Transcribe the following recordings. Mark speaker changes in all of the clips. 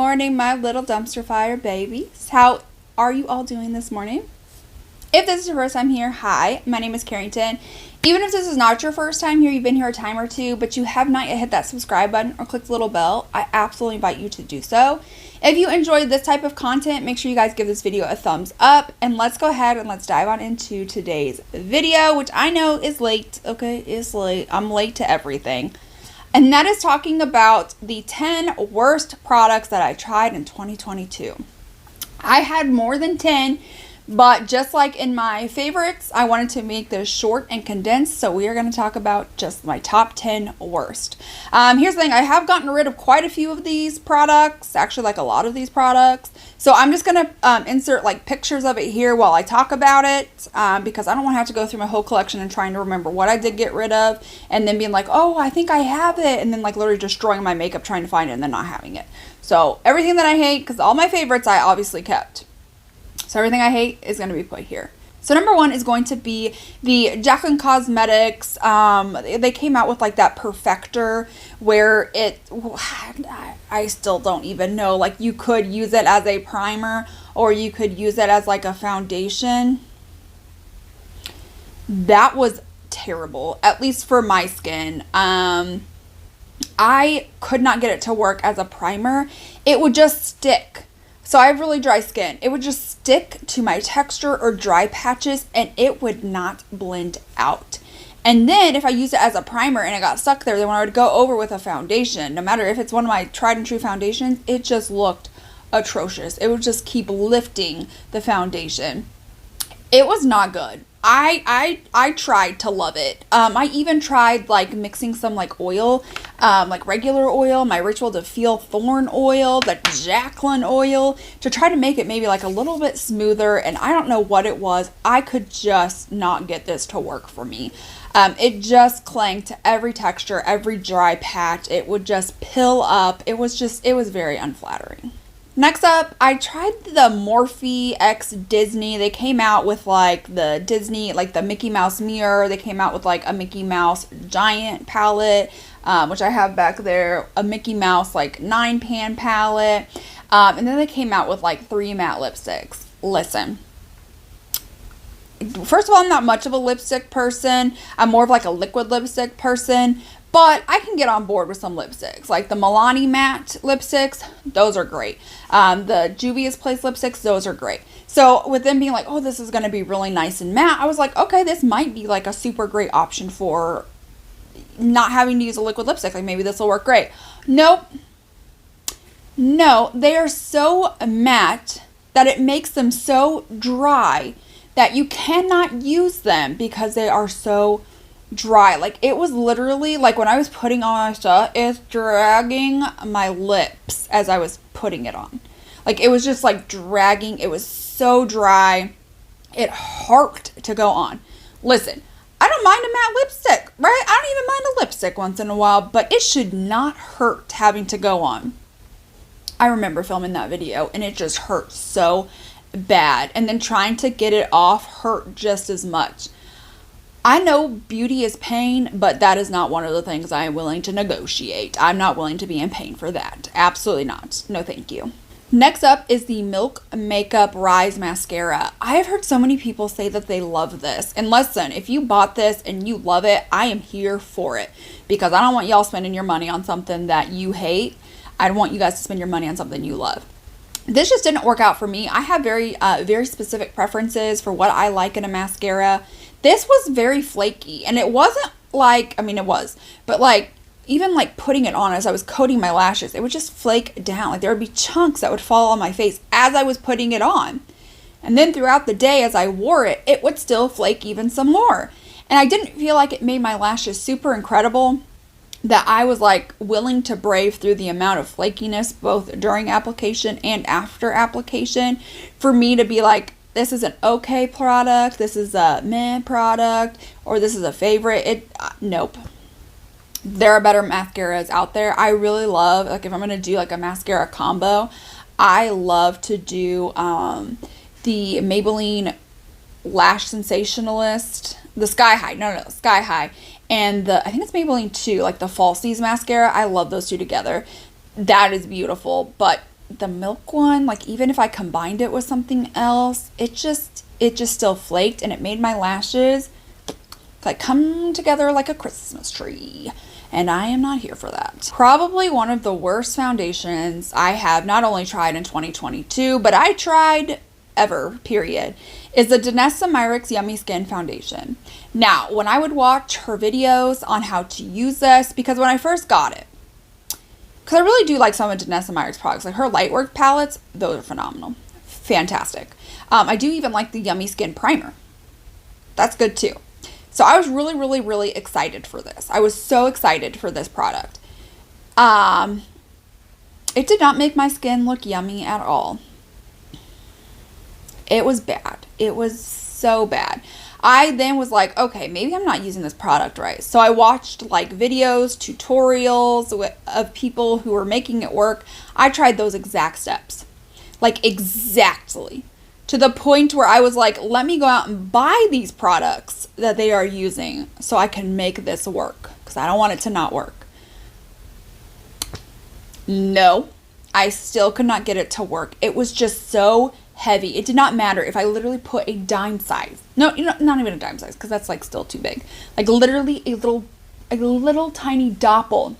Speaker 1: morning, my little dumpster fire babies. How are you all doing this morning? If this is your first time here, hi, my name is Carrington. Even if this is not your first time here, you've been here a time or two, but you have not yet hit that subscribe button or clicked the little bell, I absolutely invite you to do so. If you enjoyed this type of content, make sure you guys give this video a thumbs up, and let's go ahead and let's dive on into today's video, which I know is late, okay, it's late. I'm late to everything. And that is talking about the 10 worst products that I tried in 2022. I had more than 10, but just like in my favorites, I wanted to make this short and condensed, so we are going to talk about just my top 10 worst. Here's the thing, I have gotten rid of quite a few of these products, actually like a lot of these products, so I'm just going to insert like pictures of it here while I talk about it, because I don't want to have to go through my whole collection and trying to remember what I did get rid of, and then being like, oh, I think I have it, and then like literally destroying my makeup trying to find it and then not having it. So everything that I hate, because all my favorites I obviously kept. So everything I hate is going to be put here. So number one is going to be the Jaclyn Cosmetics. They came out with like that Perfector where I still don't even know. Like you could use it as a primer or you could use it as like a foundation. That was terrible, at least for my skin. I could not get it to work as a primer. It would just stick. So I have really dry skin. It would just stick to my texture or dry patches and it would not blend out. And then if I used it as a primer and it got stuck there, then when I would go over with a foundation, no matter if it's one of my tried and true foundations, it just looked atrocious. It would just keep lifting the foundation. It was not good. I tried to love it. I even tried like mixing some like oil, like regular oil, my Ritual to Feel Thorn oil, the Jaclyn oil, to try to make it maybe like a little bit smoother, and I don't know what it was. I could just not get this to work for me. It just clung to every texture, every dry patch. It would just pill up. It was very unflattering. Next up, I tried the Morphe X Disney. They came out with like the Disney, like the Mickey Mouse mirror. They came out with like a Mickey Mouse giant palette, which I have back there, a Mickey Mouse like 9-pan palette. And then they came out with like 3 matte lipsticks. Listen. First of all, I'm not much of a lipstick person. I'm more of like a liquid lipstick person. But I can get on board with some lipsticks. Like the Milani matte lipsticks, those are great. The Juvia's Place lipsticks, those are great. So with them being like, oh, this is going to be really nice and matte, I was like, okay, this might be like a super great option for not having to use a liquid lipstick. Like maybe this will work great. Nope. No, they are so matte that it makes them so dry that you cannot use them because they are so dry. Like it was literally like when I was putting on my stuff, it's dragging my lips as I was putting it on. Like it was just like dragging. It was so dry. It hurt to go on. Listen, I don't mind a matte lipstick, right? I don't even mind a lipstick once in a while, but it should not hurt having to go on. I remember filming that video and it just hurt so bad. And then trying to get it off hurt just as much. I know beauty is pain, but that is not one of the things I am willing to negotiate. I'm not willing to be in pain for that. Absolutely not. No, thank you. Next up is the Milk Makeup Rise Mascara. I have heard so many people say that they love this. And listen, if you bought this and you love it, I am here for it. Because I don't want y'all spending your money on something that you hate. I want you guys to spend your money on something you love. This just didn't work out for me. I have very specific preferences for what I like in a mascara. This was very flaky, and it wasn't like, I mean it was, but like even like putting it on as I was coating my lashes, it would just flake down. Like there would be chunks that would fall on my face as I was putting it on. And then throughout the day as I wore it, it would still flake even some more. And I didn't feel like it made my lashes super incredible that I was like willing to brave through the amount of flakiness both during application and after application for me to be like, this is an okay product, this is a meh product, or this is a favorite. Nope. There are better mascaras out there. I really love, like if I'm going to do like a mascara combo, I love to do the Maybelline Lash Sensationalist, the Sky High, Sky High, and I think it's Maybelline 2, like the Falsies mascara. I love those two together. That is beautiful, but the milk one, like even if I combined it with something else, it just still flaked, and it made my lashes like come together like a Christmas tree. And I am not here for that. Probably one of the worst foundations I have not only tried in 2022, but I tried ever, period, is the Danessa Myricks Yummy Skin Foundation. Now, when I would watch her videos on how to use this, because when I first got it, because I really do like some of Danessa Myricks products, like her Lightwork palettes, those are phenomenal. Fantastic. I do even like the Yummy Skin Primer. That's good too. So I was really, really, really excited for this. I was so excited for this product. It did not make my skin look yummy at all. It was bad. It was so bad. I then was like, okay, maybe I'm not using this product right. So I watched like videos, tutorials of people who were making it work. I tried those exact steps. Like exactly. To the point where I was like, let me go out and buy these products that they are using so I can make this work. Because I don't want it to not work. No, I still could not get it to work. It was just so heavy. It did not matter if I literally put a dime size. No, not even a dime size, because that's like still too big. Like literally a little tiny doppel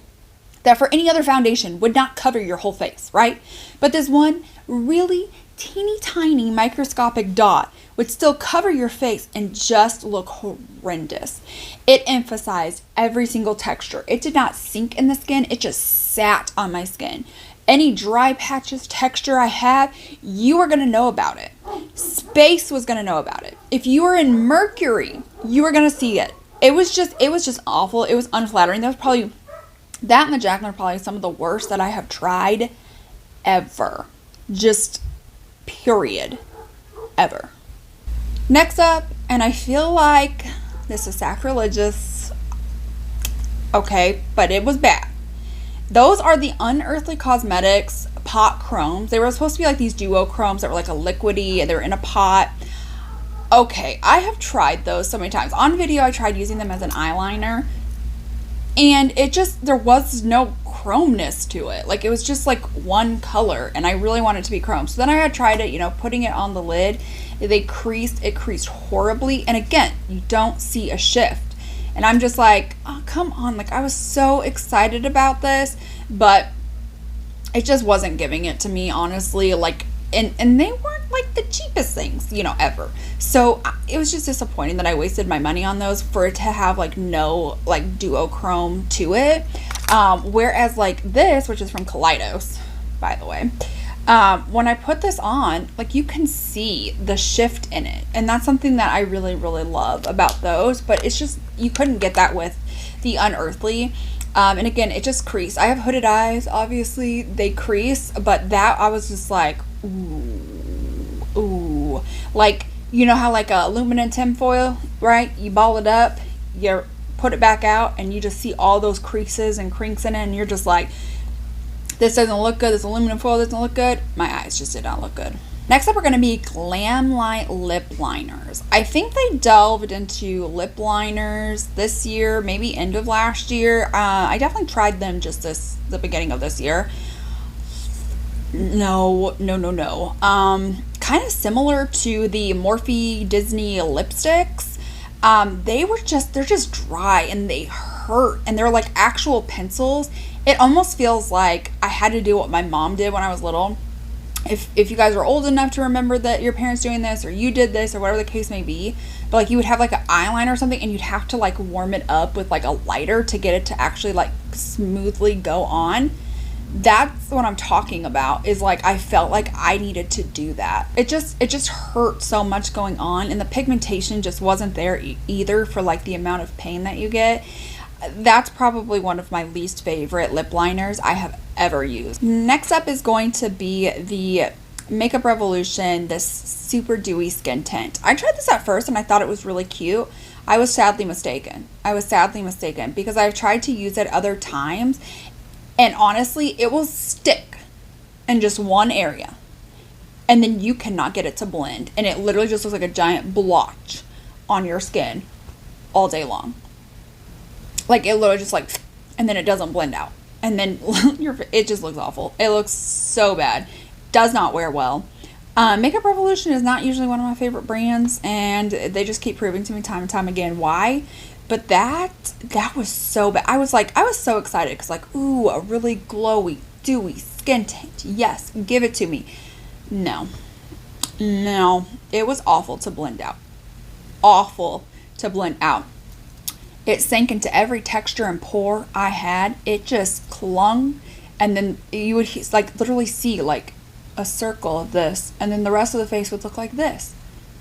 Speaker 1: that for any other foundation would not cover your whole face, right? But this one really teeny tiny microscopic dot would still cover your face and just look horrendous. It emphasized every single texture. It did not sink in the skin. It just sat on my skin. Any dry patches, texture I have, you are going to know about it. Space was going to know about it. If you were in Mercury, you were going to see it. It was just awful. It was unflattering. That and the Jaclyn are probably some of the worst that I have tried ever. Just period. Ever. Next up, and I feel like this is sacrilegious. Okay, but it was bad. Those are the Unearthly Cosmetics Popchromes. They were supposed to be like these duochromes that were like a liquidy and they were in a pot. Okay, I have tried those so many times. On video, I tried using them as an eyeliner. And there was no chromeness to it. Like, it was just like one color, and I really wanted it to be chrome. So then I had tried it, putting it on the lid. It creased horribly. And again, you don't see a shift. And I'm just like, oh, come on. Like, I was so excited about this, but it just wasn't giving it to me, honestly. Like, and they weren't like the cheapest things, ever. So it was just disappointing that I wasted my money on those for it to have like no like duochrome to it. Whereas like this, which is from Kaleidos, by the way, when I put this on, like you can see the shift in it. And that's something that I really, really love about those. But it's just, you couldn't get that with the Unearthly. And again, it just creased. I have hooded eyes, obviously. They crease. But that, I was just like, ooh. Like, you know how like a aluminum tinfoil, right? You ball it up, you put it back out, and you just see all those creases and crinks in it. And you're just like, this doesn't look good. This aluminum foil doesn't look good. My eyes just did not look good. Next up are going to be GLAMLITE lip liners. I think they delved into lip liners this year, maybe end of last year. I definitely tried them just the beginning of this year. No. Kind of similar to the Morphe Disney lipsticks. They're just dry and they hurt, and they're like actual pencils. It almost feels like I had to do what my mom did when I was little. If you guys are old enough to remember that your parents doing this, or you did this, or whatever the case may be, but like you would have like an eyeliner or something, and you'd have to like warm it up with like a lighter to get it to actually like smoothly go on. That's what I'm talking about, is like I felt like I needed to do that. It just hurt so much going on, and the pigmentation just wasn't there either for like the amount of pain that you get. That's probably one of my least favorite lip liners I have ever used. Next up is going to be the Makeup Revolution, this super dewy skin tint. I tried this at first and I thought it was really cute. I was sadly mistaken because I've tried to use it other times, and honestly, it will stick in just one area, and then you cannot get it to blend, and it literally just looks like a giant blotch on your skin all day long. Like, it literally just like, and then it doesn't blend out. and then it just looks awful. It looks so bad. Does not wear well. Makeup Revolution is not usually one of my favorite brands, and they just keep proving to me time and time again why. But that was so bad. I was so excited because like, ooh, a really glowy, dewy skin tint. Yes, give it to me. No, it was awful to blend out. Awful to blend out. It sank into every texture and pore I had. It just clung, and then you would like literally see like a circle of this, and then the rest of the face would look like this.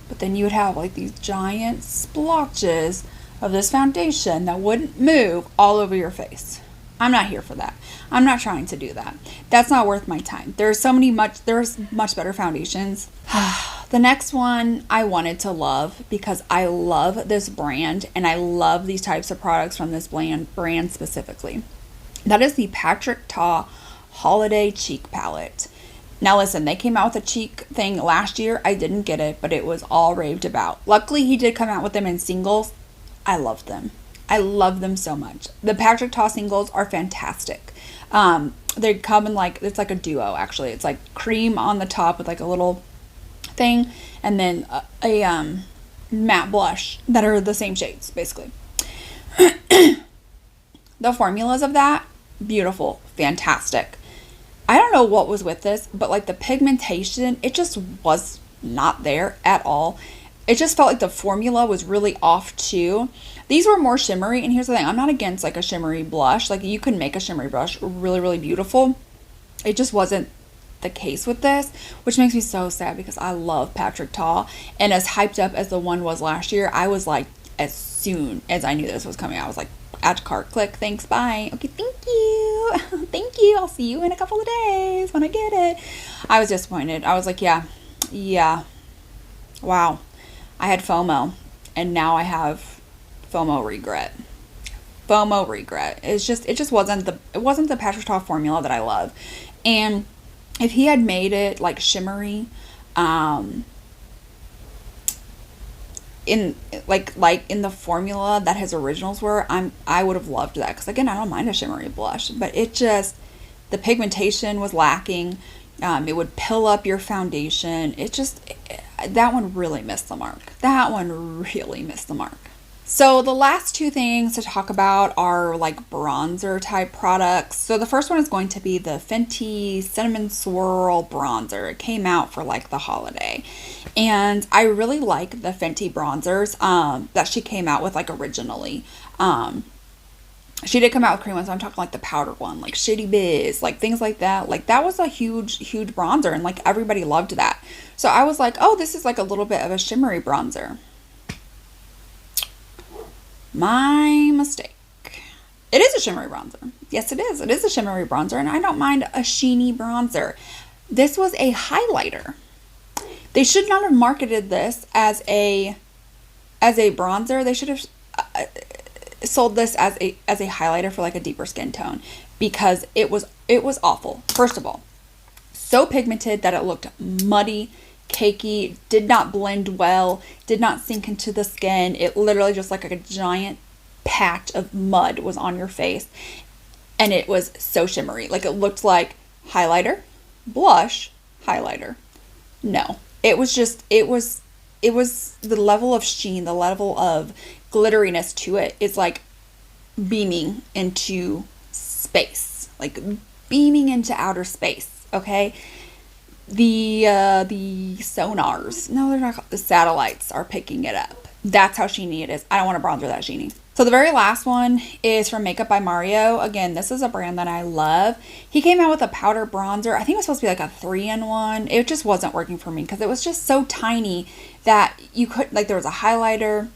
Speaker 1: But then you would have like these giant splotches of this foundation that wouldn't move all over your face. I'm not here for that. I'm not trying to do that. That's not worth my time. There's much better foundations. The next one I wanted to love because I love this brand and I love these types of products from this brand specifically. That is the Patrick Ta Holiday Cheek Palette. Now listen, they came out with a cheek thing last year. I didn't get it, but it was all raved about. Luckily, he did come out with them in singles. I love them. I love them so much. The Patrick Ta singles are fantastic. They come in like, it's like a duo actually. It's like cream on the top with like a little thing, and then a matte blush that are the same shades basically. The formulas of that, beautiful, fantastic. I don't know what was with this, but like the pigmentation, it just was not there at all. It just felt like the formula was really off too. These were more shimmery, and here's the thing, I'm not against like a shimmery blush. Like you can make a shimmery blush really, really beautiful. It just wasn't the case with this, which makes me so sad because I love Patrick Ta, and as hyped up as the one was last year, I was like, as soon as I knew this was coming out, I was like, add to cart, click, thanks, bye. Okay, thank you. Thank you. I'll see you in a couple of days when I get it. I was disappointed. I was like, yeah. Wow. I had FOMO, and now I have FOMO regret. It just wasn't the Patrick Ta formula that I love. And if he had made it like shimmery, in the formula that his originals were, I would have loved that, because again, I don't mind a shimmery blush, but it just, the pigmentation was lacking. It would pill up your foundation. That one really missed the mark. So the last two things to talk about are like bronzer type products. So the first one is going to be the Fenty Cinnamon Swirl Bronzer. It came out for like the holiday. And I really like the Fenty bronzers that she came out with like originally. She did come out with cream ones, so I'm talking like the powder one, like Shitty Biz, like things like that. Like that was a huge bronzer, and like everybody loved that. So I was like, oh, this is like a little bit of a shimmery bronzer. My mistake. It is a shimmery bronzer. Yes, it is. It is a shimmery bronzer, and I don't mind a sheeny bronzer. This was a highlighter. They should not have marketed this as a bronzer. They should have sold this as a highlighter for like a deeper skin tone, because it was awful. First of all, so pigmented that it looked muddy, cakey, did not blend well, did not sink into the skin. It literally just like a giant patch of mud was on your face, and it was so shimmery. Like it looked like highlighter, blush, highlighter. No, it was the level of sheen, the level of glitteriness to it is like beaming into space, like beaming into outer space. Okay. The sonars, no, they're not, the satellites are picking it up. That's how sheeny it is. I don't want a bronzer that sheeny. So the very last one is from Makeup by Mario. Again, this is a brand that I love. He came out with a powder bronzer. I think it was supposed to be like a 3-in-1. It just wasn't working for me because it was just so tiny that you could, like, there was a highlighter,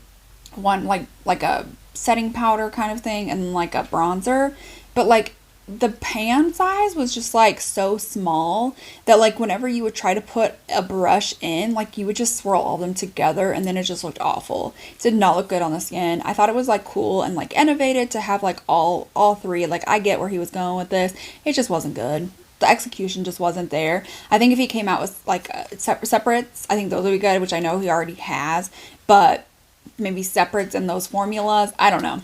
Speaker 1: one like a setting powder kind of thing, and like a bronzer, but like the pan size was just like so small that like whenever you would try to put a brush in, like you would just swirl all of them together, and then it just looked awful. It did not look good on the skin. I thought it was like cool and like innovative to have like all three. Like I get where he was going with this. It just wasn't good. The execution just wasn't there. I think if he came out with like separates, I think those would be good, which I know he already has, but maybe separates in those formulas, I don't know.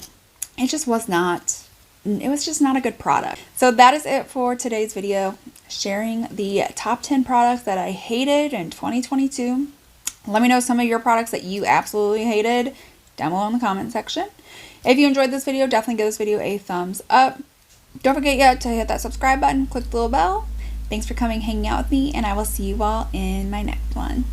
Speaker 1: It just was not it was just not a good product. So that is it for today's video, sharing the top 10 products that I hated in 2022. Let me know some of your products that you absolutely hated down below in the comment section. If you enjoyed this video, definitely give this video a thumbs up. Don't forget yet to hit that subscribe button, click the little bell. Thanks for coming, hanging out with me, and I will see you all in my next one.